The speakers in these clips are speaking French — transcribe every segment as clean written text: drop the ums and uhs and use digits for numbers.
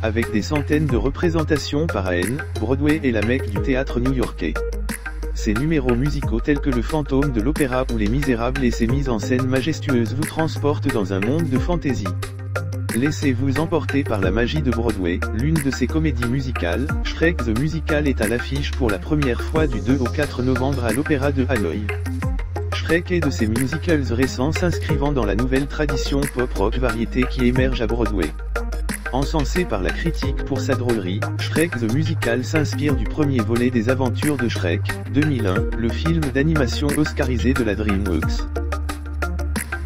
avec des centaines de représentations par an, Broadway est la mecque du théâtre new-yorkais. Ses numéros musicaux tels que le Fantôme de l'Opéra ou Les Misérables et ses mises en scène majestueuses vous transportent dans un monde de fantaisie. Laissez-vous emporter par la magie de Broadway, l'une de ses comédies musicales, Shrek the Musical est à l'affiche pour la première fois du 2 au 4 novembre à l'Opéra de Hanoï. Shrek est de ces musicals récents s'inscrivant dans la nouvelle tradition pop-rock variété qui émerge à Broadway. Encensé par la critique pour sa drôlerie, Shrek the Musical s'inspire du premier volet des aventures de Shrek, 2001, le film d'animation oscarisé de la DreamWorks.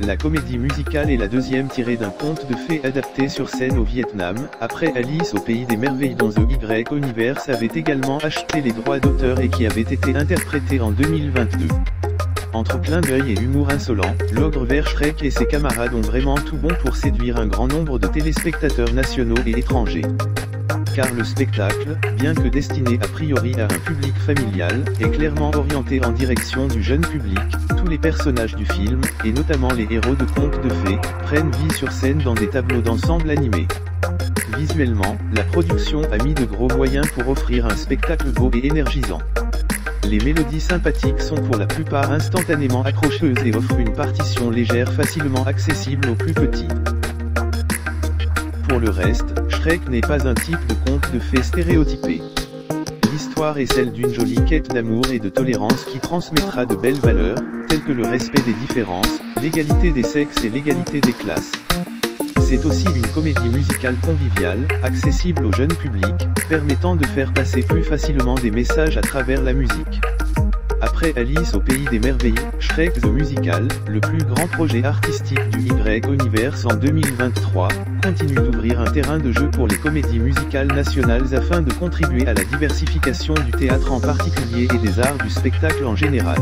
La comédie musicale est la deuxième tirée d'un conte de fées adapté sur scène au Vietnam, après Alice au Pays des Merveilles dont The Y Universe avait également acheté les droits d'auteur et qui avait été interprété en 2022. Entre clin d'œil et humour insolent, l'ogre vert Shrek et ses camarades ont vraiment tout bon pour séduire un grand nombre de téléspectateurs nationaux et étrangers. Car le spectacle, bien que destiné a priori à un public familial, est clairement orienté en direction du jeune public. Tous les personnages du film, et notamment les héros de contes de fées, prennent vie sur scène dans des tableaux d'ensemble animés. Visuellement, la production a mis de gros moyens pour offrir un spectacle beau et énergisant. Les mélodies sympathiques sont pour la plupart instantanément accrocheuses et offrent une partition légère facilement accessible aux plus petits. Pour le reste, Shrek n'est pas un type de conte de fées stéréotypé. L'histoire est celle d'une jolie quête d'amour et de tolérance qui transmettra de belles valeurs, telles que le respect des différences, l'égalité des sexes et l'égalité des classes. C'est aussi une comédie musicale conviviale, accessible au jeune public, permettant de faire passer plus facilement des messages à travers la musique. Après Alice au Pays des Merveilles, Shrek the Musical, le plus grand projet artistique du Y Universe en 2023, continue d'ouvrir un terrain de jeu pour les comédies musicales nationales afin de contribuer à la diversification du théâtre en particulier et des arts du spectacle en général.